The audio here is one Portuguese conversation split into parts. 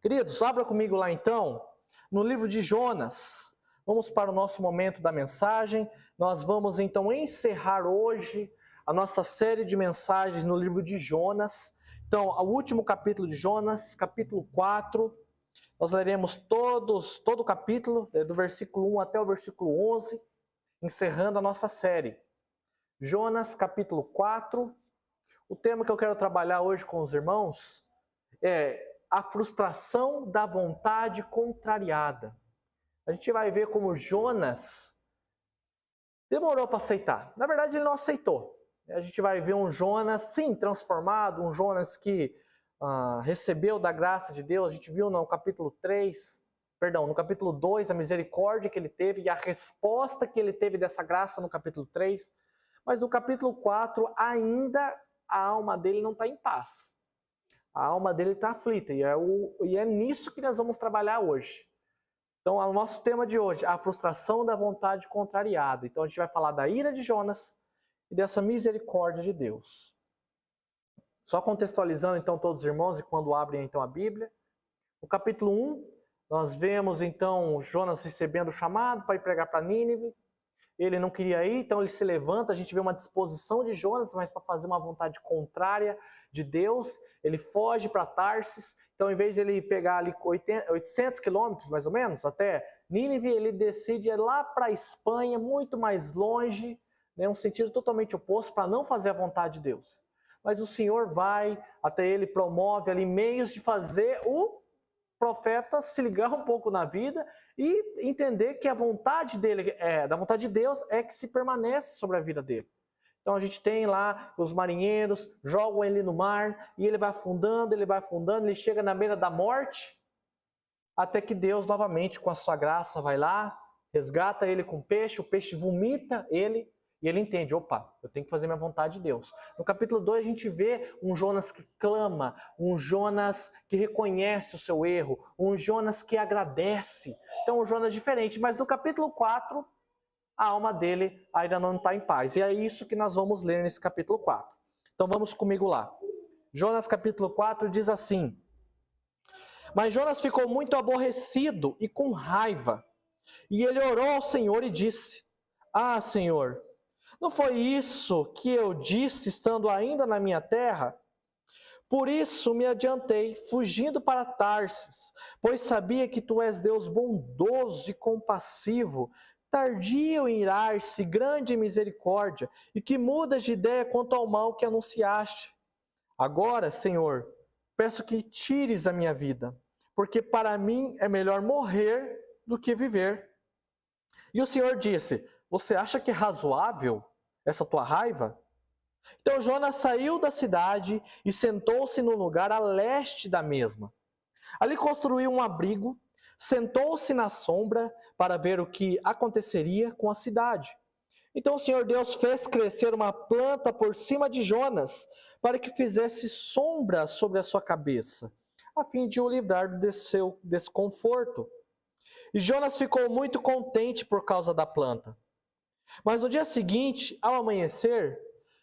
Queridos, abra comigo lá então, no livro de Jonas. Vamos para o nosso momento da mensagem. Nós vamos então encerrar hoje a nossa série de mensagens no livro de Jonas. Então, o último capítulo de Jonas, capítulo 4. Nós leremos todo o capítulo, do versículo 1 até o versículo 11, encerrando a nossa série. Jonas, capítulo 4. O tema que eu quero trabalhar hoje com os irmãos é a frustração da vontade contrariada. A gente vai ver como Jonas demorou para aceitar. Na verdade, ele não aceitou. A gente vai ver um Jonas, sim, transformado, um Jonas que recebeu da graça de Deus. A gente viu no capítulo 2, a misericórdia que ele teve e a resposta que ele teve dessa graça no capítulo 3. Mas no capítulo 4, ainda a alma dele não está em paz. A alma dele está aflita e é nisso que nós vamos trabalhar hoje. Então, o nosso tema de hoje, a frustração da vontade contrariada. Então, a gente vai falar da ira de Jonas e dessa misericórdia de Deus. Só contextualizando, então, todos os irmãos, e quando abrem, então, a Bíblia. No capítulo 1, nós vemos, então, Jonas recebendo o chamado para ir pregar para Nínive. Ele não queria ir, então ele se levanta, a gente vê uma disposição de Jonas, mas para fazer uma vontade contrária de Deus, ele foge para Tarsis. Então, em vez de ele pegar ali 800 quilômetros, mais ou menos, até Nínive, ele decide ir lá para a Espanha, muito mais longe, um sentido totalmente oposto, para não fazer a vontade de Deus. Mas o Senhor vai até ele, promove ali meios de fazer o profeta se ligar um pouco na vida e entender que a vontade dele, da vontade de Deus, é que se permanece sobre a vida dele. Então a gente tem lá os marinheiros, jogam ele no mar e ele vai afundando, ele chega na beira da morte, até que Deus novamente com a sua graça vai lá, resgata ele com o peixe vomita ele, e ele entende, opa, eu tenho que fazer minha vontade de Deus. No capítulo 2 a gente vê um Jonas que clama, um Jonas que reconhece o seu erro, um Jonas que agradece. Então um Jonas diferente, mas no capítulo 4 a alma dele ainda não está em paz. E é isso que nós vamos ler nesse capítulo 4. Então vamos comigo lá. Jonas capítulo 4 diz assim: Mas Jonas ficou muito aborrecido e com raiva, e ele orou ao Senhor e disse: Ah, Senhor, não foi isso que eu disse estando ainda na minha terra? Por isso me adiantei, fugindo para Tarsis, pois sabia que tu és Deus bondoso e compassivo, tardio em irar-se, grande em misericórdia, e que mudas de ideia quanto ao mal que anunciaste. Agora, Senhor, peço que tires a minha vida, porque para mim é melhor morrer do que viver. E o Senhor disse: Você acha que é razoável essa tua raiva? Então Jonas saiu da cidade e sentou-se no lugar a leste da mesma. Ali construiu um abrigo, sentou-se na sombra para ver o que aconteceria com a cidade. Então o Senhor Deus fez crescer uma planta por cima de Jonas, para que fizesse sombra sobre a sua cabeça, a fim de o livrar do seu desconforto. E Jonas ficou muito contente por causa da planta. Mas no dia seguinte, ao amanhecer,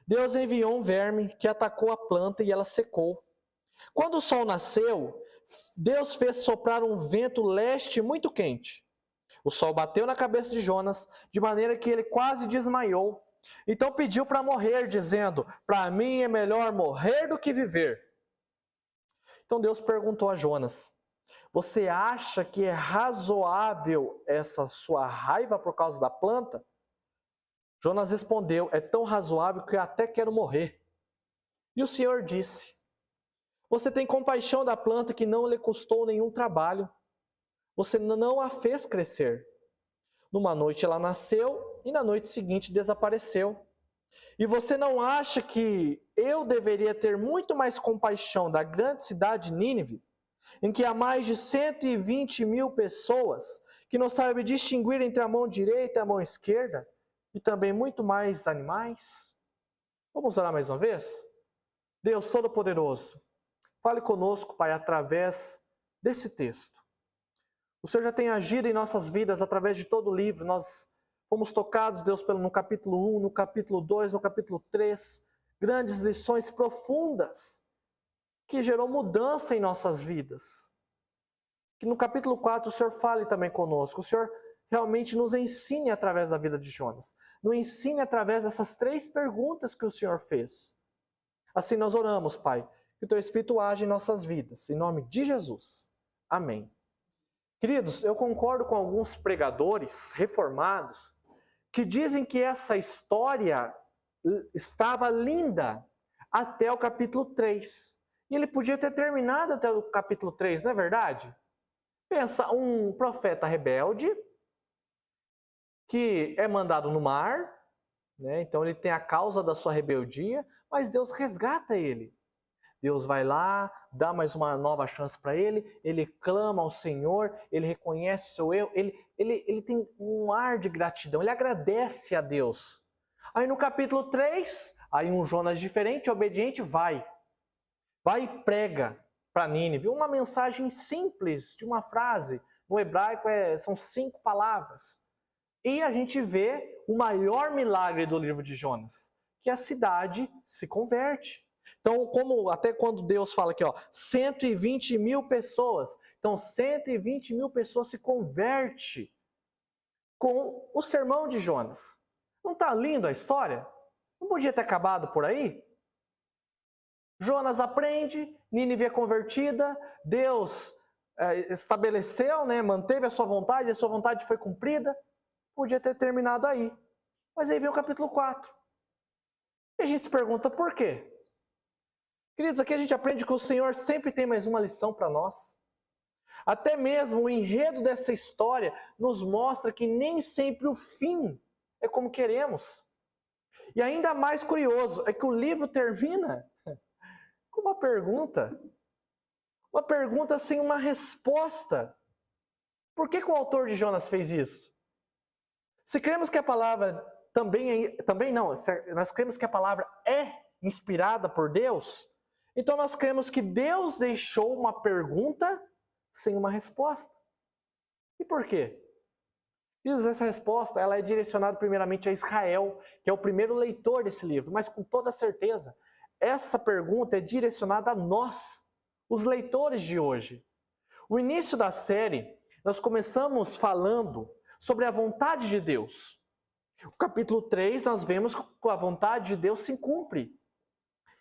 Deus enviou um verme que atacou a planta e ela secou. Quando o sol nasceu, Deus fez soprar um vento leste muito quente. O sol bateu na cabeça de Jonas, de maneira que ele quase desmaiou. Então pediu para morrer, dizendo: Para mim é melhor morrer do que viver. Então Deus perguntou a Jonas: Você acha que é razoável essa sua raiva por causa da planta? Jonas respondeu: É tão razoável que eu até quero morrer. E o Senhor disse: Você tem compaixão da planta que não lhe custou nenhum trabalho. Você não a fez crescer. Numa noite ela nasceu e na noite seguinte desapareceu. E você não acha que eu deveria ter muito mais compaixão da grande cidade de Nínive, em que há mais de 120 mil pessoas que não sabem distinguir entre a mão direita e a mão esquerda, e também muito mais animais? Vamos orar mais uma vez? Deus Todo-Poderoso, fale conosco, Pai, através desse texto. O Senhor já tem agido em nossas vidas através de todo o livro. Nós fomos tocados, Deus, no capítulo 1, no capítulo 2, no capítulo 3. Grandes lições profundas que gerou mudança em nossas vidas. que no capítulo 4 o Senhor fale também conosco, o Senhor realmente nos ensine através da vida de Jonas, nos ensine através dessas 3 perguntas que o Senhor fez. Assim nós oramos, Pai, que o Teu Espírito age em nossas vidas, em nome de Jesus. Amém. Queridos, eu concordo com alguns pregadores reformados que dizem que essa história estava linda até o capítulo 3. E ele podia ter terminado até o capítulo 3, não é verdade? Pensa, um profeta rebelde que é mandado no mar, né? Então ele tem a causa da sua rebeldia, mas Deus resgata ele. Deus vai lá, dá mais uma nova chance para ele clama ao Senhor, ele reconhece o seu erro, ele tem um ar de gratidão, ele agradece a Deus. Aí no capítulo 3, aí um Jonas diferente, obediente, vai e prega para Nínive. Uma mensagem simples, de uma frase. No hebraico são 5 palavras. E a gente vê o maior milagre do livro de Jonas, que a cidade se converte. Então, como até quando Deus fala aqui, 120 mil pessoas. Então, 120 mil pessoas se convertem com o sermão de Jonas. Não está lindo a história? Não podia ter acabado por aí? Jonas aprende, Nínive é convertida, Deus estabeleceu, manteve a sua vontade foi cumprida. Podia ter terminado aí. Mas aí vem o capítulo 4. E a gente se pergunta por quê? Queridos, aqui a gente aprende que o Senhor sempre tem mais uma lição para nós. Até mesmo o enredo dessa história nos mostra que nem sempre o fim é como queremos. E ainda mais curioso é que o livro termina com uma pergunta. Uma pergunta sem uma resposta. Por que o autor de Jonas fez isso? Se cremos que a palavra nós cremos que a palavra é inspirada por Deus, então nós cremos que Deus deixou uma pergunta sem uma resposta. E por quê? Essa resposta ela é direcionada primeiramente a Israel, que é o primeiro leitor desse livro, mas com toda certeza, essa pergunta é direcionada a nós, os leitores de hoje. O início da série, nós começamos falando sobre a vontade de Deus. O capítulo 3, nós vemos que a vontade de Deus se cumpre.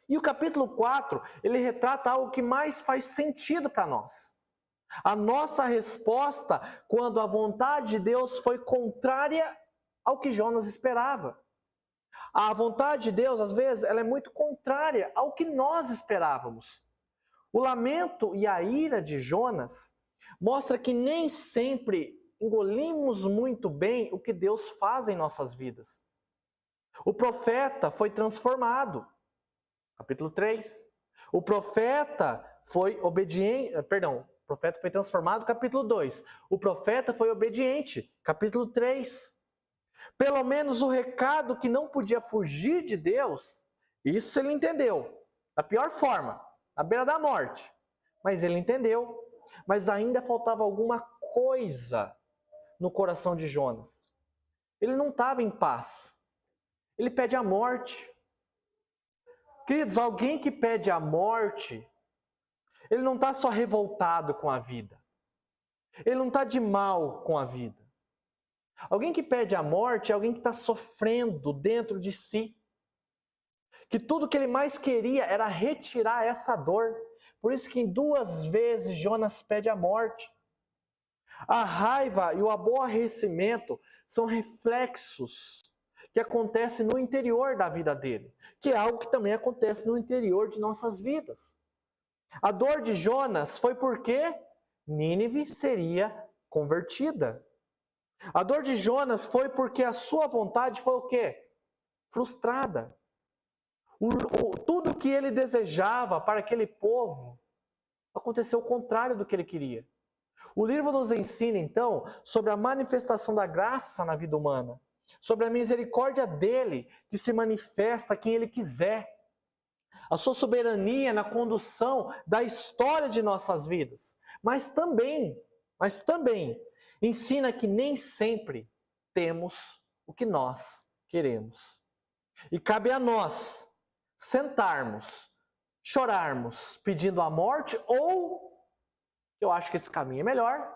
E o capítulo 4, ele retrata algo que mais faz sentido para nós. A nossa resposta quando a vontade de Deus foi contrária ao que Jonas esperava. A vontade de Deus, às vezes, ela é muito contrária ao que nós esperávamos. O lamento e a ira de Jonas mostra que nem sempre engolimos muito bem o que Deus faz em nossas vidas. O profeta foi transformado. Capítulo 3. O profeta foi obediente, o profeta foi transformado, capítulo 2. O profeta foi obediente, capítulo 3. Pelo menos o recado que não podia fugir de Deus, isso ele entendeu. Da pior forma, à beira da morte. Mas ele entendeu. Mas ainda faltava alguma coisa no coração de Jonas. Ele não estava em paz. Ele pede a morte. Queridos, alguém que pede a morte, ele não está só revoltado com a vida. Ele não está de mal com a vida. Alguém que pede a morte é alguém que está sofrendo dentro de si. Que tudo que ele mais queria era retirar essa dor. Por isso que em 2 vezes Jonas pede a morte. A raiva e o aborrecimento são reflexos que acontecem no interior da vida dele, que é algo que também acontece no interior de nossas vidas. A dor de Jonas foi porque Nínive seria convertida. A dor de Jonas foi porque a sua vontade foi o quê? Frustrada. Tudo que ele desejava para aquele povo aconteceu o contrário do que ele queria. O livro nos ensina, então, sobre a manifestação da graça na vida humana, sobre a misericórdia dele, que se manifesta a quem ele quiser, a sua soberania na condução da história de nossas vidas, mas também ensina que nem sempre temos o que nós queremos. E cabe a nós sentarmos, chorarmos, pedindo a morte ou Eu acho que esse caminho é melhor.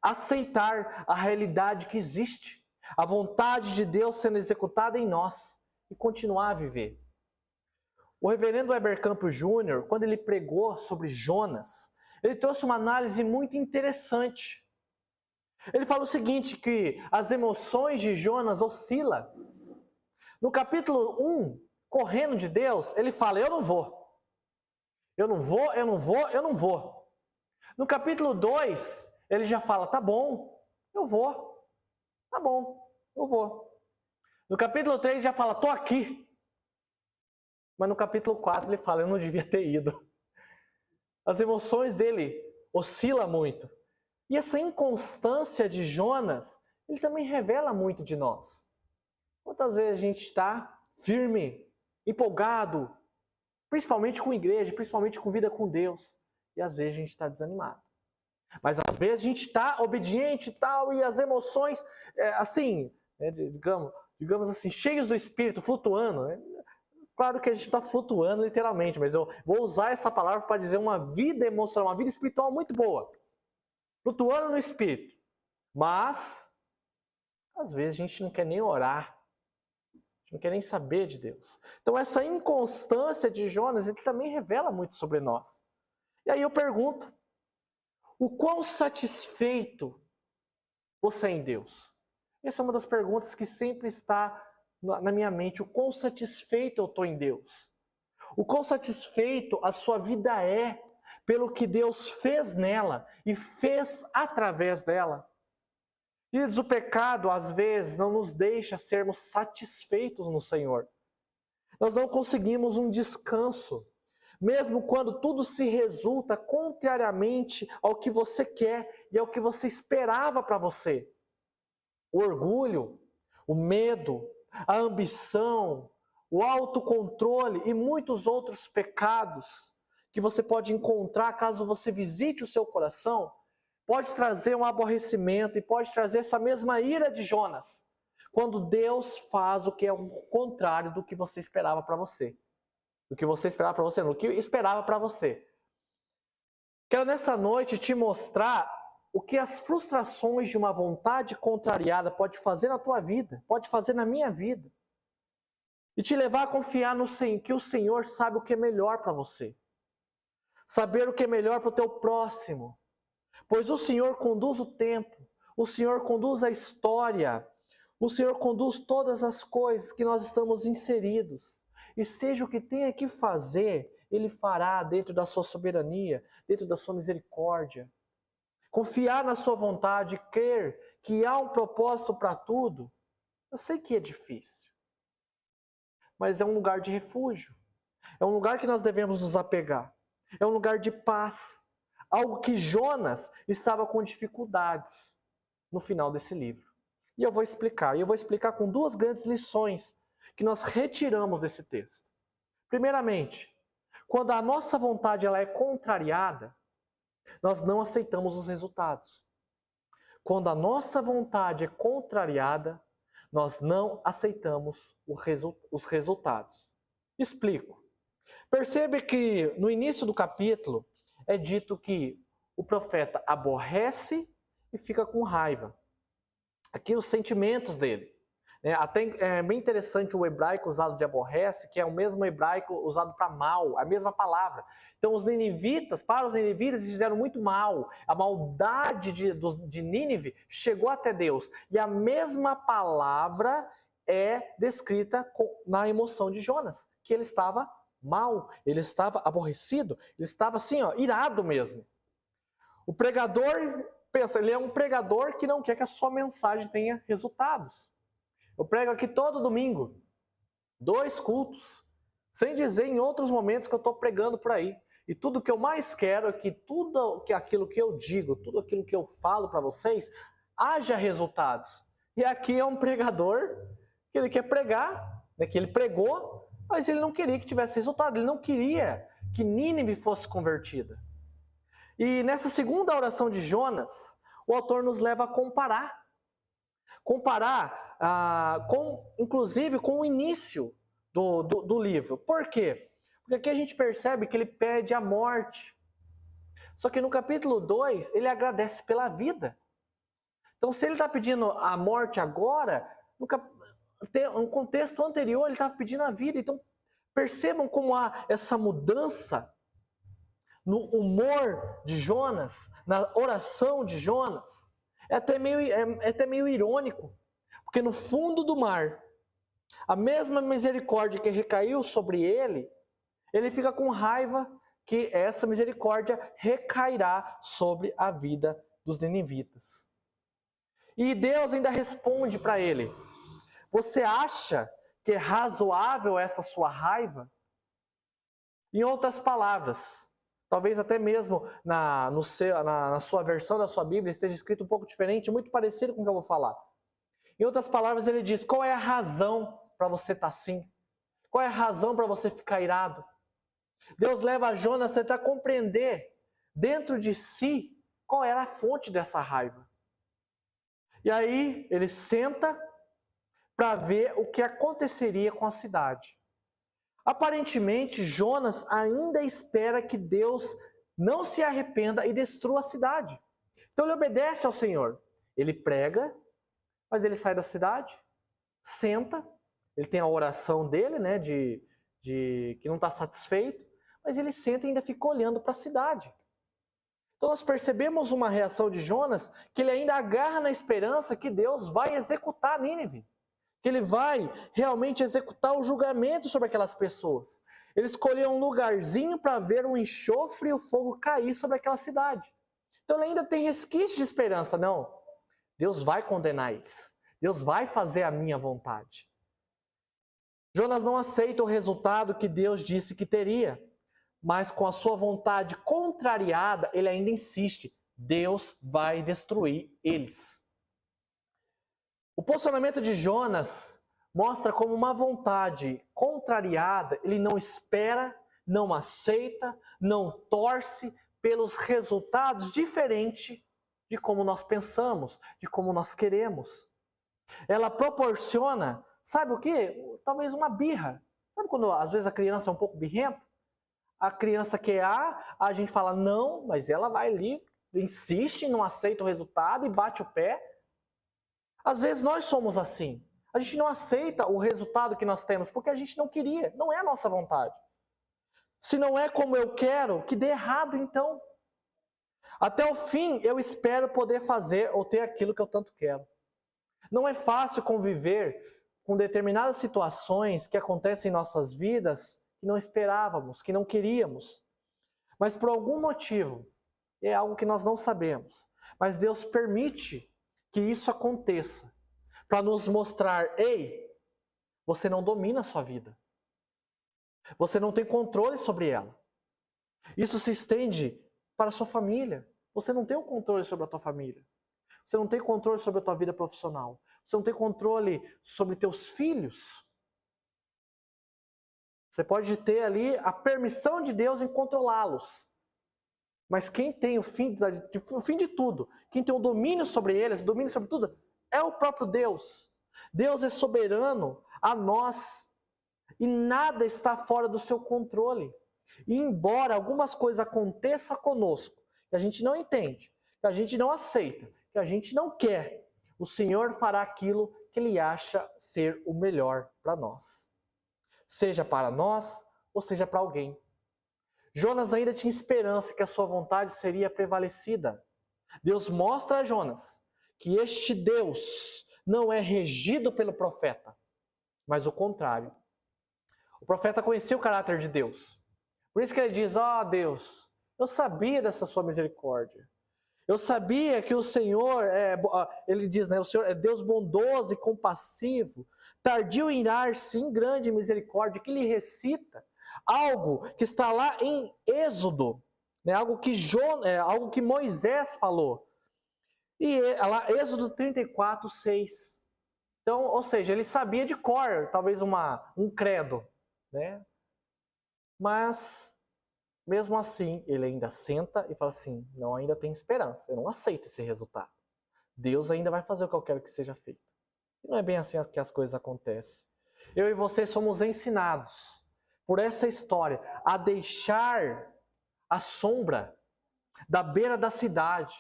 Aceitar a realidade que existe, a vontade de Deus sendo executada em nós e continuar a viver. O reverendo Heber Campos Jr., quando ele pregou sobre Jonas, ele trouxe uma análise muito interessante. Ele fala o seguinte, que as emoções de Jonas oscilam. No capítulo 1, correndo de Deus, ele fala, eu não vou. Eu não vou, eu não vou, eu não vou. No capítulo 2, ele já fala, tá bom, eu vou. Tá bom, eu vou. No capítulo 3 já fala, tô aqui. Mas no capítulo 4 ele fala, eu não devia ter ido. As emoções dele oscilam muito. E essa inconstância de Jonas, ele também revela muito de nós. Quantas vezes a gente está firme, empolgado, principalmente com igreja, principalmente com vida com Deus, e às vezes a gente está desanimado. Mas às vezes a gente está obediente e tal, e as emoções, digamos assim, cheios do Espírito, flutuando. Claro que a gente está flutuando literalmente, mas eu vou usar essa palavra para dizer uma vida emocional, uma vida espiritual muito boa. Flutuando no Espírito. Mas, às vezes a gente não quer nem orar. A gente não quer nem saber de Deus. Então essa inconstância de Jonas, ele também revela muito sobre nós. E aí eu pergunto, o quão satisfeito você é em Deus? Essa é uma das perguntas que sempre está na minha mente. O quão satisfeito eu estou em Deus? O quão satisfeito a sua vida é pelo que Deus fez nela e fez através dela? Queridos, o pecado às vezes não nos deixa sermos satisfeitos no Senhor. Nós não conseguimos um descanso. Mesmo quando tudo se resulta contrariamente ao que você quer e ao que você esperava para você. O orgulho, o medo, a ambição, o autocontrole e muitos outros pecados que você pode encontrar caso você visite o seu coração, pode trazer um aborrecimento e pode trazer essa mesma ira de Jonas, quando Deus faz o que é o contrário do que você esperava para você. Do que você esperava para você, não, do que esperava para você. Quero nessa noite te mostrar o que as frustrações de uma vontade contrariada pode fazer na tua vida, pode fazer na minha vida. E te levar a confiar no Senhor, que o Senhor sabe o que é melhor para você. Saber o que é melhor para o teu próximo. Pois o Senhor conduz o tempo, o Senhor conduz a história, o Senhor conduz todas as coisas que nós estamos inseridos. E seja o que tenha que fazer, Ele fará dentro da sua soberania, dentro da sua misericórdia. Confiar na sua vontade, crer que há um propósito para tudo, eu sei que é difícil. Mas é um lugar de refúgio. É um lugar que nós devemos nos apegar. É um lugar de paz. Algo que Jonas estava com dificuldades no final desse livro. E eu vou explicar. E eu vou explicar com duas grandes lições que nós retiramos desse texto. Primeiramente, quando a nossa vontade ela é contrariada, nós não aceitamos os resultados. Quando a nossa vontade é contrariada, nós não aceitamos os resultados. Explico. Percebe que no início do capítulo é dito que o profeta aborrece e fica com raiva. Aqui os sentimentos dele. Até é bem interessante o hebraico usado de aborrece, que é o mesmo hebraico usado para mal, a mesma palavra. Então para os ninivitas, eles fizeram muito mal. A maldade de Nínive chegou até Deus. E a mesma palavra é descrita na emoção de Jonas, que ele estava mal, ele estava aborrecido, ele estava assim, irado mesmo. O pregador, pensa, ele é um pregador que não quer que a sua mensagem tenha resultados. Eu prego aqui todo domingo, 2 cultos, sem dizer em outros momentos que eu estou pregando por aí. E tudo que eu mais quero é que tudo aquilo que eu digo, tudo aquilo que eu falo para vocês, haja resultados. E aqui é um pregador que ele quer pregar, que ele pregou, mas ele não queria que tivesse resultado, ele não queria que Nínive fosse convertida. E nessa segunda oração de Jonas, o autor nos leva a comparar. Inclusive com o início do livro. Por quê? Porque aqui a gente percebe que ele pede a morte. Só que no capítulo 2, ele agradece pela vida. Então, se ele está pedindo a morte agora, no contexto anterior, ele estava pedindo a vida. Então, percebam como há essa mudança no humor de Jonas, na oração de Jonas. É até meio irônico, porque no fundo do mar, a mesma misericórdia que recaiu sobre ele, ele fica com raiva que essa misericórdia recairá sobre a vida dos ninivitas. E Deus ainda responde para ele: você acha que é razoável essa sua raiva? Em outras palavras, talvez até mesmo na sua versão da sua Bíblia esteja escrito um pouco diferente, muito parecido com o que eu vou falar. Em outras palavras, ele diz: qual é a razão para você estar assim? Qual é a razão para você ficar irado? Deus leva Jonas a tentar compreender dentro de si qual era a fonte dessa raiva. E aí ele senta para ver o que aconteceria com a cidade. Aparentemente, Jonas ainda espera que Deus não se arrependa e destrua a cidade. Então ele obedece ao Senhor. Ele prega, mas ele sai da cidade, senta, ele tem a oração dele, né, de que não está satisfeito, mas ele senta e ainda fica olhando para a cidade. Então nós percebemos uma reação de Jonas, que ele ainda agarra na esperança que Deus vai executar Nínive, que ele vai realmente executar o julgamento sobre aquelas pessoas. Ele escolheu um lugarzinho para ver o enxofre e o fogo cair sobre aquela cidade. Então ele ainda tem resquício de esperança. Não, Deus vai condenar eles. Deus vai fazer a minha vontade. Jonas não aceita o resultado que Deus disse que teria, mas com a sua vontade contrariada, ele ainda insiste: Deus vai destruir eles. O posicionamento de Jonas mostra como uma vontade contrariada, ele não espera, não aceita, não torce pelos resultados diferentes de como nós pensamos, de como nós queremos. Ela proporciona, sabe o quê? Talvez uma birra. Sabe quando às vezes a criança é um pouco birrenta? A criança quer a gente fala não, mas ela vai ali, insiste, não aceita o resultado e bate o pé. Às vezes nós somos assim. A gente não aceita o resultado que nós temos porque a gente não queria, não é a nossa vontade. Se não é como eu quero, que dê errado então. Até o fim eu espero poder fazer ou ter aquilo que eu tanto quero. Não é fácil conviver com determinadas situações que acontecem em nossas vidas que não esperávamos, que não queríamos. Mas por algum motivo, é algo que nós não sabemos, mas Deus permite que isso aconteça para nos mostrar: ei, você não domina a sua vida. Você não tem controle sobre ela. Isso se estende para a sua família. Você não tem o controle sobre a tua família. Você não tem controle sobre a tua vida profissional. Você não tem controle sobre teus filhos. Você pode ter ali a permissão de Deus em controlá-los. Mas quem tem o fim de tudo, quem tem o domínio sobre eles, o domínio sobre tudo, é o próprio Deus. Deus é soberano a nós e nada está fora do seu controle. E embora algumas coisas aconteçam conosco, que a gente não entende, que a gente não aceita, que a gente não quer, o Senhor fará aquilo que Ele acha ser o melhor para nós. Seja para nós ou seja para alguém. Jonas ainda tinha esperança que a sua vontade seria prevalecida. Deus mostra a Jonas que este Deus não é regido pelo profeta, mas o contrário. O profeta conhecia o caráter de Deus. Por isso que ele diz: Deus, eu sabia dessa sua misericórdia. Eu sabia que o Senhor, ele diz, né, o Senhor é Deus bondoso e compassivo, tardio em irar-se, em grande misericórdia, que lhe recita algo que está lá em Êxodo, né, algo que Moisés falou. E lá, Êxodo 34, 6. Então, ou seja, ele sabia de cor, talvez um credo, né? Mas mesmo assim, ele ainda senta e fala assim: não, ainda tem esperança, eu não aceito esse resultado. Deus ainda vai fazer o que eu quero que seja feito. E não é bem assim que as coisas acontecem. Eu e você somos ensinados por essa história a deixar a sombra da beira da cidade,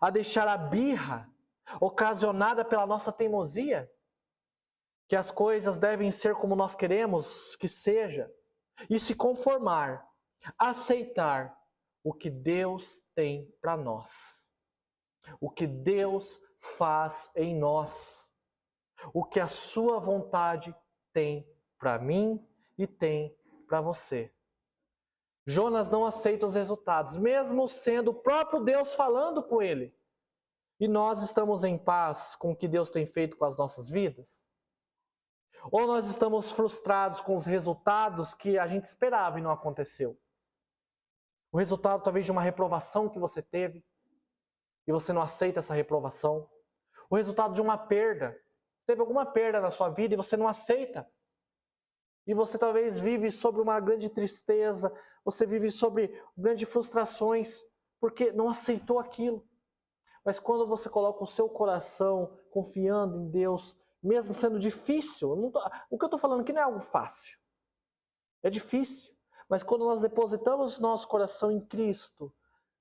a deixar a birra ocasionada pela nossa teimosia, que as coisas devem ser como nós queremos que seja, e se conformar, aceitar o que Deus tem para nós, o que Deus faz em nós, o que a sua vontade tem para mim e tem para você. Jonas não aceita os resultados, mesmo sendo o próprio Deus falando com ele. E nós estamos em paz com o que Deus tem feito com as nossas vidas? Ou nós estamos frustrados com os resultados que a gente esperava e não aconteceu? O resultado talvez de uma reprovação que você teve e você não aceita essa reprovação. O resultado de uma perda. Teve alguma perda na sua vida e você não aceita. E você talvez vive sobre uma grande tristeza, você vive sobre grandes frustrações, porque não aceitou aquilo. Mas quando você coloca o seu coração confiando em Deus, mesmo sendo difícil, o que eu estou falando aqui não é algo fácil. É difícil. Mas quando nós depositamos nosso coração em Cristo,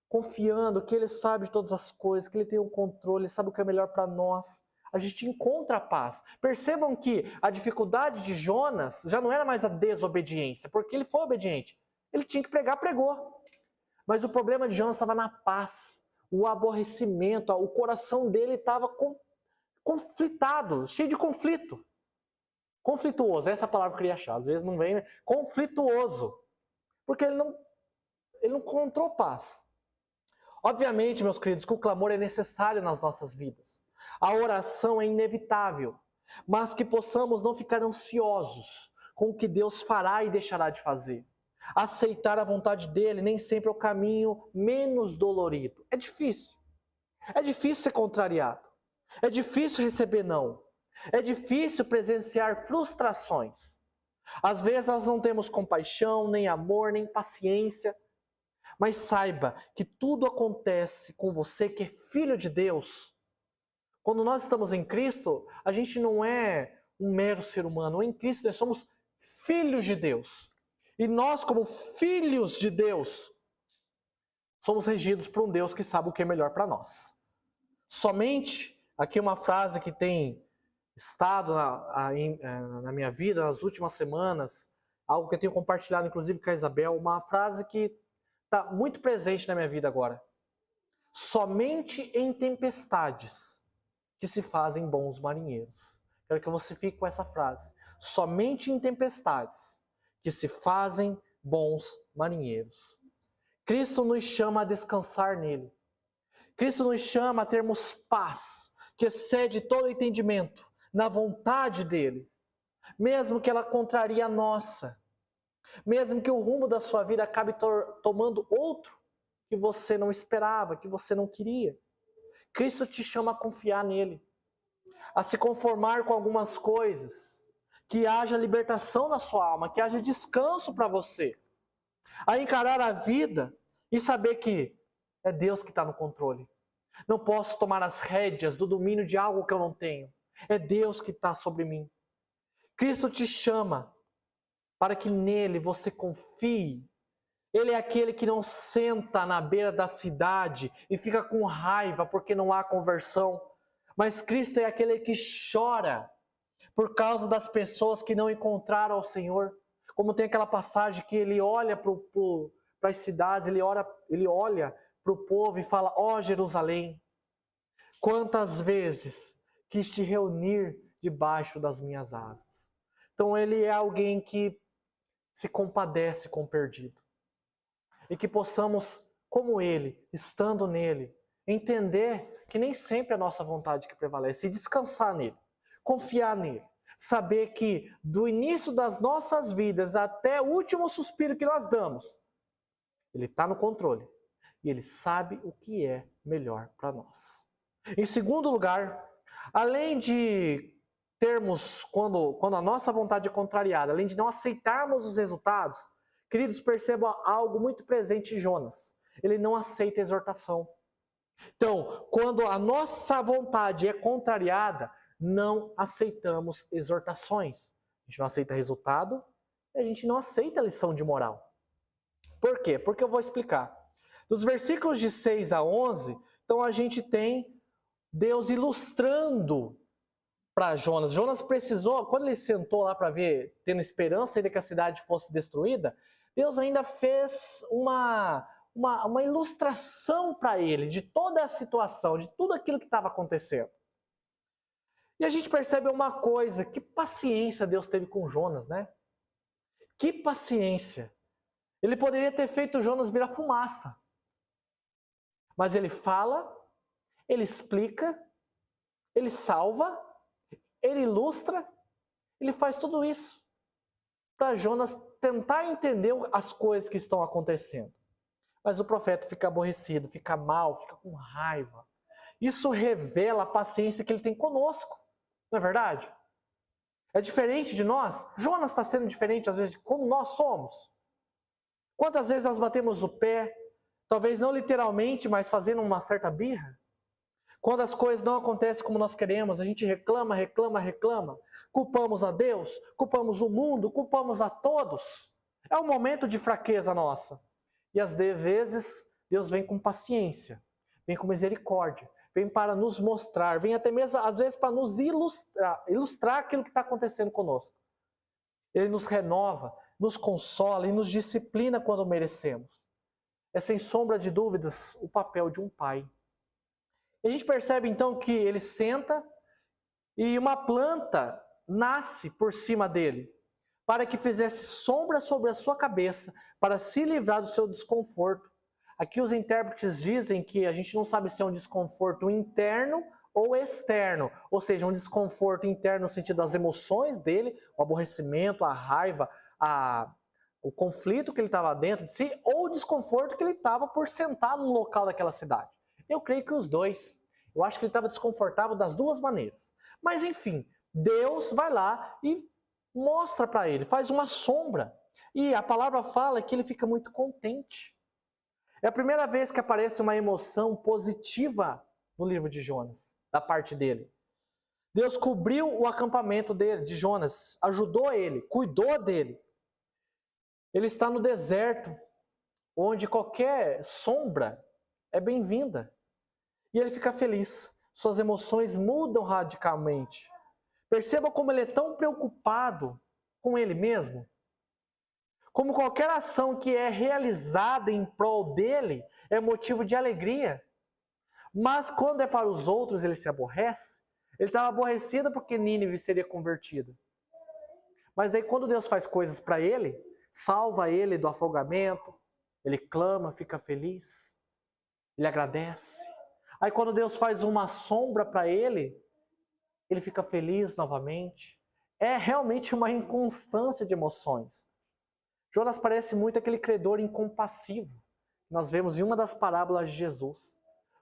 confiando que Ele sabe de todas as coisas, que Ele tem o controle, Ele sabe o que é melhor para nós, a gente encontra a paz. Percebam que a dificuldade de Jonas já não era mais a desobediência, porque ele foi obediente. Ele tinha que pregar, pregou. Mas o problema de Jonas estava na paz, o aborrecimento, o coração dele estava conflitado, cheio de conflito. Conflituoso, essa é a palavra que eu queria achar, às vezes não vem, né? Conflituoso. Porque ele não encontrou paz. Obviamente, meus queridos, que o clamor é necessário nas nossas vidas. A oração é inevitável, mas que possamos não ficar ansiosos com o que Deus fará e deixará de fazer. Aceitar a vontade dele nem sempre é o caminho menos dolorido. É difícil. É difícil ser contrariado. É difícil receber não. É difícil presenciar frustrações. Às vezes nós não temos compaixão, nem amor, nem paciência. Mas saiba que tudo acontece com você que é filho de Deus. Quando nós estamos em Cristo, a gente não é um mero ser humano. Em Cristo nós somos filhos de Deus. E nós, como filhos de Deus, somos regidos por um Deus que sabe o que é melhor para nós. Somente, aqui uma frase que tem estado na minha vida nas últimas semanas, algo que eu tenho compartilhado inclusive com a Isabel, uma frase que está muito presente na minha vida agora. Somente em tempestades que se fazem bons marinheiros. Quero que você fique com essa frase. Somente em tempestades que se fazem bons marinheiros. Cristo nos chama a descansar nele. Cristo nos chama a termos paz, que excede todo entendimento, na vontade dele. Mesmo que ela contrarie a nossa. Mesmo que o rumo da sua vida acabe tomando outro que você não esperava, que você não queria. Cristo te chama a confiar nele, a se conformar com algumas coisas, que haja libertação na sua alma, que haja descanso para você, a encarar a vida e saber que é Deus que está no controle. Não posso tomar as rédeas do domínio de algo que eu não tenho. É Deus que está sobre mim. Cristo te chama para que nele você confie. Ele é aquele que não senta na beira da cidade e fica com raiva porque não há conversão. Mas Cristo é aquele que chora por causa das pessoas que não encontraram ao Senhor. Como tem aquela passagem que ele olha para as cidades, ele olha para o povo e fala: ó Jerusalém, quantas vezes quis te reunir debaixo das minhas asas. Então ele é alguém que se compadece com o perdido. E que possamos, como ele, estando nele, entender que nem sempre é a nossa vontade que prevalece, e descansar nele, confiar nele, saber que do início das nossas vidas até o último suspiro que nós damos, ele está no controle e ele sabe o que é melhor para nós. Em segundo lugar, além de termos, quando a nossa vontade é contrariada, além de não aceitarmos os resultados, queridos, percebam algo muito presente em Jonas. Ele não aceita a exortação. Então, quando a nossa vontade é contrariada, não aceitamos exortações. A gente não aceita resultado e a gente não aceita lição de moral. Por quê? Porque eu vou explicar. Dos versículos de 6 a 11, então a gente tem Deus ilustrando para Jonas. Jonas precisou, quando ele sentou lá para ver, tendo esperança de que a cidade fosse destruída, Deus ainda fez uma ilustração para ele de toda a situação, de tudo aquilo que estava acontecendo. E a gente percebe uma coisa, que paciência Deus teve com Jonas, né? Que paciência! Ele poderia ter feito Jonas virar fumaça. Mas ele fala, ele explica, ele salva, ele ilustra, ele faz tudo isso para Jonas tentar entender as coisas que estão acontecendo. Mas o profeta fica aborrecido, fica mal, fica com raiva. Isso revela a paciência que ele tem conosco, não é verdade? É diferente de nós. Jonas está sendo diferente, às vezes, de como nós somos. Quantas vezes nós batemos o pé, talvez não literalmente, mas fazendo uma certa birra? Quando as coisas não acontecem como nós queremos, a gente reclama, reclama, reclama. Culpamos a Deus, culpamos o mundo, culpamos a todos. É um momento de fraqueza nossa. E às vezes Deus vem com paciência, vem com misericórdia, vem para nos mostrar, vem até mesmo às vezes para nos ilustrar aquilo que está acontecendo conosco. Ele nos renova, nos consola e nos disciplina quando merecemos. É sem sombra de dúvidas o papel de um pai. E a gente percebe então que ele senta e uma planta nasce por cima dele, para que fizesse sombra sobre a sua cabeça, para se livrar do seu desconforto. Aqui os intérpretes dizem que a gente não sabe se é um desconforto interno ou externo, ou seja, um desconforto interno no sentido das emoções dele, o aborrecimento, a raiva, o conflito que ele estava dentro de si, ou o desconforto que ele estava por sentar no local daquela cidade. Eu creio que os dois. Eu acho que ele estava desconfortável das duas maneiras. Mas enfim, Deus vai lá e mostra para ele, faz uma sombra. E a palavra fala que ele fica muito contente. É a primeira vez que aparece uma emoção positiva no livro de Jonas, da parte dele. Deus cobriu o acampamento dele, de Jonas, ajudou ele, cuidou dele. Ele está no deserto, onde qualquer sombra é bem-vinda. E ele fica feliz. Suas emoções mudam radicalmente. Perceba como ele é tão preocupado com ele mesmo. Como qualquer ação que é realizada em prol dele é motivo de alegria. Mas quando é para os outros ele se aborrece. Ele estava aborrecido porque Nínive seria convertida. Mas daí quando Deus faz coisas para ele, salva ele do afogamento, ele clama, fica feliz, ele agradece. Aí quando Deus faz uma sombra para ele, ele fica feliz novamente. É realmente uma inconstância de emoções. Jonas parece muito aquele credor incompassivo que nós vemos em uma das parábolas de Jesus.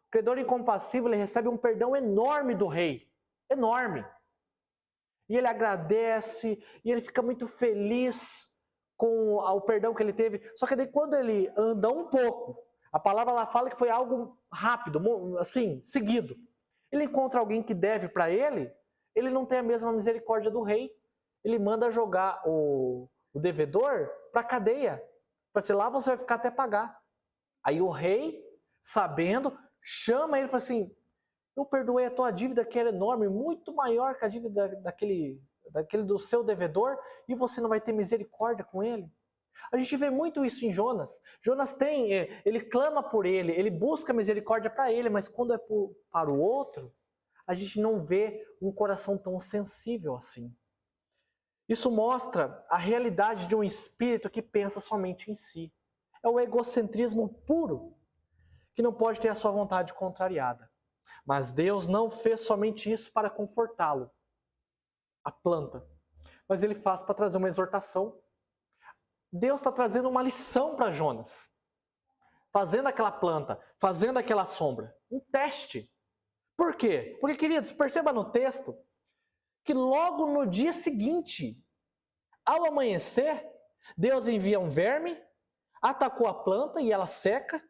O credor incompassivo, ele recebe um perdão enorme do rei. Enorme. E ele agradece, e ele fica muito feliz com o perdão que ele teve. Só que daí quando ele anda um pouco, a palavra lá fala que foi algo rápido, assim, seguido. Ele encontra alguém que deve para ele não tem a mesma misericórdia do rei. Ele manda jogar o devedor para a cadeia. Para ser lá você vai ficar até pagar. Aí o rei, sabendo, chama ele e fala assim, eu perdoei a tua dívida que era enorme, muito maior que a dívida daquele do seu devedor, e você não vai ter misericórdia com ele. A gente vê muito isso em Jonas. Jonas ele clama por ele busca misericórdia para ele, mas quando é para o outro, a gente não vê um coração tão sensível assim. Isso mostra a realidade de um espírito que pensa somente em si. É o egocentrismo puro, que não pode ter a sua vontade contrariada. Mas Deus não fez somente isso para confortá-lo, a planta, mas ele faz para trazer uma exortação. Deus está trazendo uma lição para Jonas, fazendo aquela planta, fazendo aquela sombra, um teste. Por quê? Porque, queridos, perceba no texto que logo no dia seguinte, ao amanhecer, Deus envia um verme, atacou a planta e ela seca.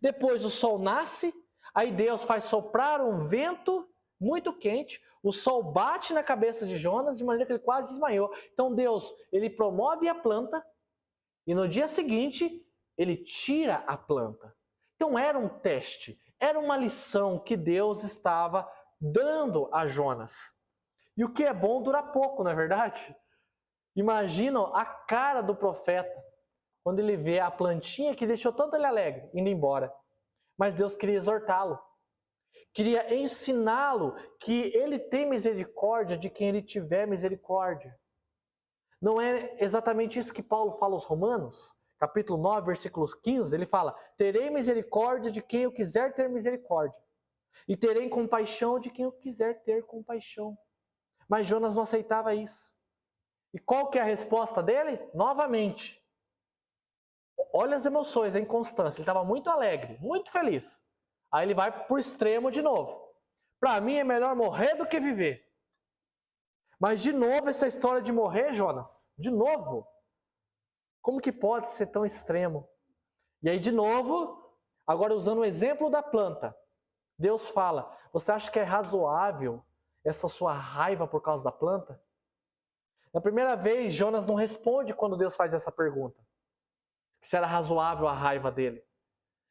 Depois o sol nasce, aí Deus faz soprar um vento muito quente, o sol bate na cabeça de Jonas de maneira que ele quase desmaiou. Então Deus, ele promove a planta e no dia seguinte ele tira a planta. Então era um teste, era uma lição que Deus estava dando a Jonas. E o que é bom dura pouco, não é verdade? Imagina a cara do profeta quando ele vê a plantinha que deixou tanto ele alegre, indo embora. Mas Deus queria exortá-lo, queria ensiná-lo que ele tem misericórdia de quem ele tiver misericórdia. Não é exatamente isso que Paulo fala aos Romanos? Capítulo 9, versículos 15, ele fala: terei misericórdia de quem eu quiser ter misericórdia, e terei compaixão de quem eu quiser ter compaixão. Mas Jonas não aceitava isso. E qual que é a resposta dele? Novamente. Olha as emoções, a inconstância. Ele estava muito alegre, muito feliz. Aí ele vai para o extremo de novo. Para mim é melhor morrer do que viver. Mas de novo essa história de morrer, Jonas, de novo. Como que pode ser tão extremo? E aí de novo, agora usando o exemplo da planta, Deus fala: você acha que é razoável essa sua raiva por causa da planta? Na primeira vez, Jonas não responde quando Deus faz essa pergunta, se era razoável a raiva dele.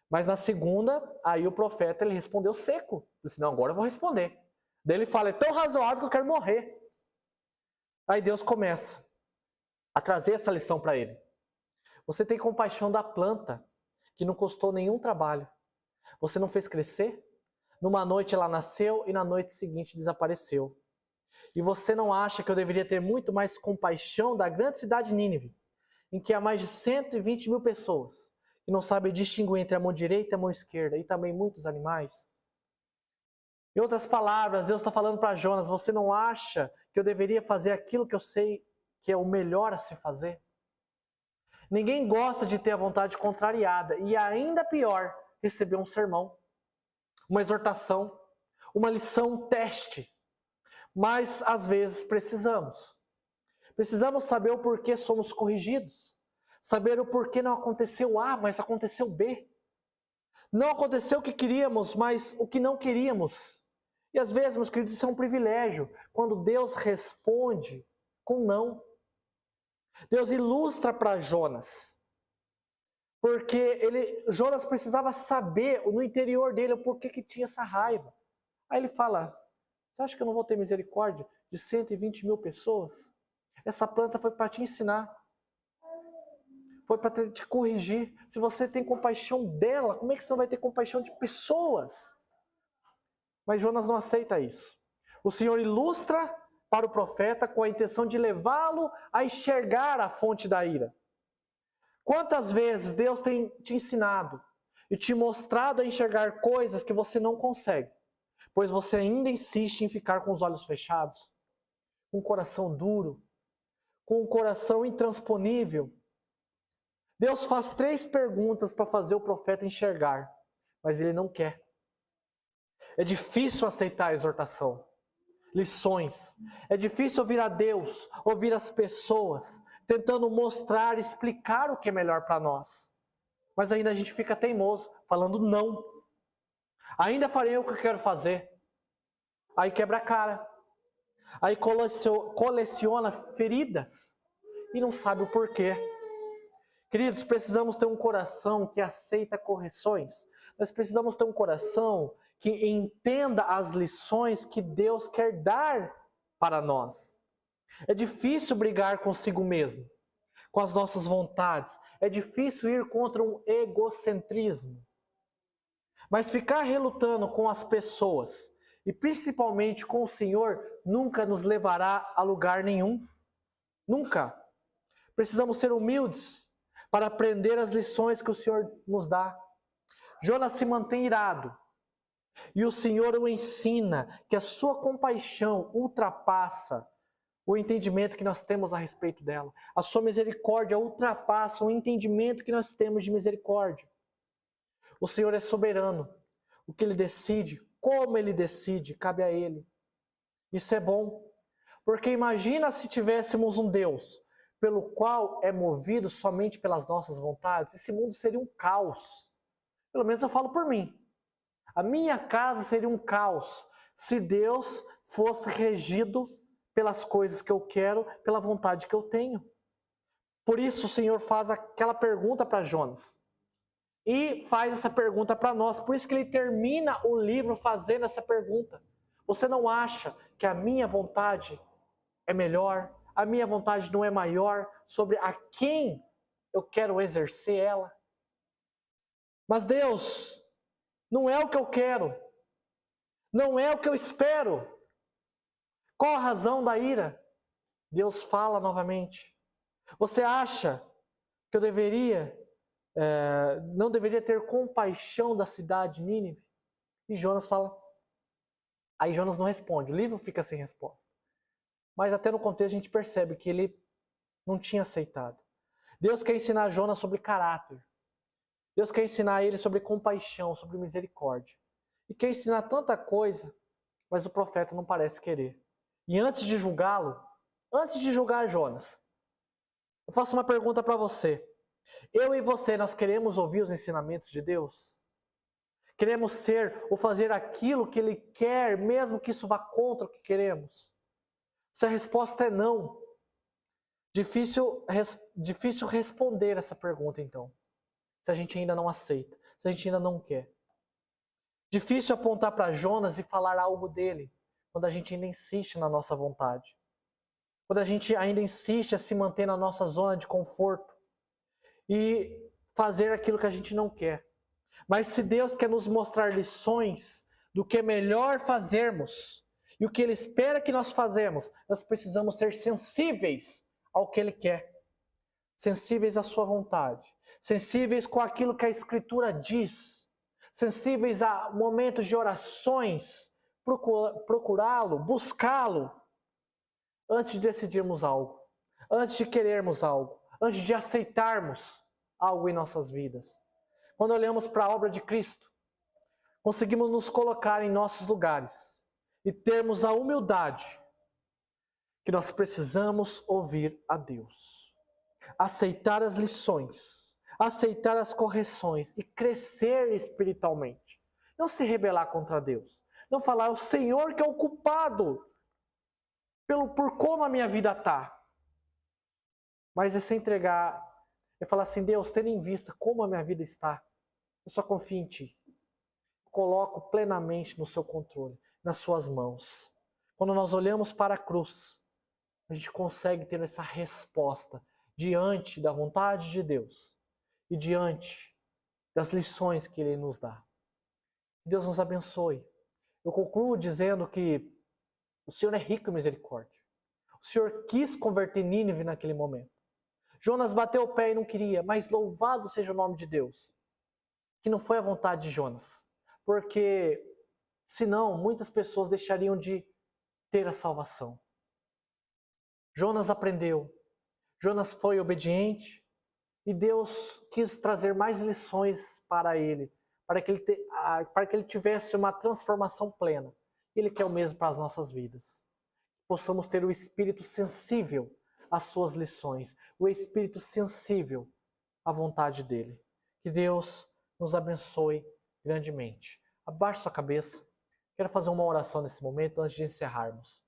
Mas na segunda, aí o profeta ele respondeu seco. Ele disse: não, agora eu vou responder. Daí ele fala: é tão razoável que eu quero morrer. Aí Deus começa a trazer essa lição para ele. Você tem compaixão da planta, que não custou nenhum trabalho. Você não fez crescer? Numa noite ela nasceu e na noite seguinte desapareceu. E você não acha que eu deveria ter muito mais compaixão da grande cidade de Nínive, em que há mais de 120 mil pessoas, que não sabem distinguir entre a mão direita e a mão esquerda, e também muitos animais? Em outras palavras, Deus está falando para Jonas: você não acha que eu deveria fazer aquilo que eu sei que é o melhor a se fazer? Ninguém gosta de ter a vontade contrariada, e ainda pior, receber um sermão, uma exortação, uma lição, um teste. Mas às vezes precisamos saber o porquê somos corrigidos, saber o porquê não aconteceu A, mas aconteceu B. Não aconteceu o que queríamos, mas o que não queríamos. E às vezes, meus queridos, isso é um privilégio, quando Deus responde com não. Deus ilustra para Jonas, porque Jonas precisava saber no interior dele o porquê que tinha essa raiva. Aí ele fala: você acha que eu não vou ter misericórdia de 120 mil pessoas? Essa planta foi para te ensinar, foi para te corrigir. Se você tem compaixão dela, como é que você não vai ter compaixão de pessoas? Mas Jonas não aceita isso. O Senhor ilustra para o profeta com a intenção de levá-lo a enxergar a fonte da ira. Quantas vezes Deus tem te ensinado e te mostrado a enxergar coisas que você não consegue, pois você ainda insiste em ficar com os olhos fechados, com o coração duro, com o coração intransponível? Deus faz 3 perguntas para fazer o profeta enxergar, mas ele não quer. É difícil aceitar a exortação, lições. É difícil ouvir a Deus, ouvir as pessoas, tentando mostrar, explicar o que é melhor para nós. Mas ainda a gente fica teimoso, falando não. Ainda farei o que eu quero fazer. Aí quebra a cara. Aí coleciona feridas e não sabe o porquê. Queridos, precisamos ter um coração que aceita correções. Nós precisamos ter um coração que entenda as lições que Deus quer dar para nós. É difícil brigar consigo mesmo, com as nossas vontades. É difícil ir contra um egocentrismo. Mas ficar relutando com as pessoas, e principalmente com o Senhor, nunca nos levará a lugar nenhum. Nunca. Precisamos ser humildes para aprender as lições que o Senhor nos dá. Jonas se mantém irado. E o Senhor o ensina que a sua compaixão ultrapassa o entendimento que nós temos a respeito dela. A sua misericórdia ultrapassa o entendimento que nós temos de misericórdia. O Senhor é soberano. O que Ele decide, como Ele decide, cabe a Ele. Isso é bom. Porque imagina se tivéssemos um Deus pelo qual é movido somente pelas nossas vontades. Esse mundo seria um caos. Pelo menos eu falo por mim. A minha casa seria um caos se Deus fosse regido pelas coisas que eu quero, pela vontade que eu tenho. Por isso o Senhor faz aquela pergunta para Jonas. e faz essa pergunta para nós. Por isso que ele termina o livro fazendo essa pergunta. Você não acha que a minha vontade é melhor? A minha vontade não é maior sobre a quem eu quero exercer ela? Mas Deus, não é o que eu quero. Não é o que eu espero. Qual a razão da ira? Deus fala novamente. Você acha que eu não deveria ter compaixão da cidade de Nínive? E Jonas fala. Aí Jonas não responde, o livro fica sem resposta. Mas até no contexto a gente percebe que ele não tinha aceitado. Deus quer ensinar Jonas sobre caráter. Deus quer ensinar ele sobre compaixão, sobre misericórdia. E quer ensinar tanta coisa, mas o profeta não parece querer. E antes de julgá-lo, antes de julgar Jonas, eu faço uma pergunta para você. Eu e você, nós queremos ouvir os ensinamentos de Deus? Queremos ser ou fazer aquilo que Ele quer, mesmo que isso vá contra o que queremos? Se a resposta é não, difícil responder essa pergunta então. Se a gente ainda não aceita, se a gente ainda não quer. Difícil apontar para Jonas e falar algo dele, quando a gente ainda insiste na nossa vontade. Quando a gente ainda insiste a se manter na nossa zona de conforto e fazer aquilo que a gente não quer. Mas se Deus quer nos mostrar lições do que é melhor fazermos e o que Ele espera que nós fazemos, nós precisamos ser sensíveis ao que Ele quer. Sensíveis à sua vontade. Sensíveis com aquilo que a Escritura diz. Sensíveis a momentos de orações. Procurá-lo, buscá-lo. Antes de decidirmos algo. Antes de querermos algo. Antes de aceitarmos algo em nossas vidas. Quando olhamos para a obra de Cristo, conseguimos nos colocar em nossos lugares e termos a humildade que nós precisamos ouvir a Deus. Aceitar as lições, aceitar as correções e crescer espiritualmente. Não se rebelar contra Deus. Não falar, é o Senhor que é o culpado por como a minha vida está. Mas é se entregar, é falar assim, Deus, tendo em vista como a minha vida está, eu só confio em Ti. Coloco plenamente no Seu controle, nas Suas mãos. Quando nós olhamos para a cruz, a gente consegue ter essa resposta diante da vontade de Deus e diante das lições que Ele nos dá. Deus nos abençoe. Eu concluo dizendo que o Senhor é rico em misericórdia. O Senhor quis converter Nínive naquele momento. Jonas bateu o pé e não queria, mas louvado seja o nome de Deus, que não foi a vontade de Jonas, porque senão muitas pessoas deixariam de ter a salvação. Jonas aprendeu, Jonas foi obediente e Deus quis trazer mais lições para ele, para que ele tivesse uma transformação plena. Ele quer o mesmo para as nossas vidas. Possamos ter o espírito sensível às suas lições, o espírito sensível à vontade dele. Que Deus nos abençoe grandemente. Abaixe sua cabeça. Quero fazer uma oração nesse momento antes de encerrarmos.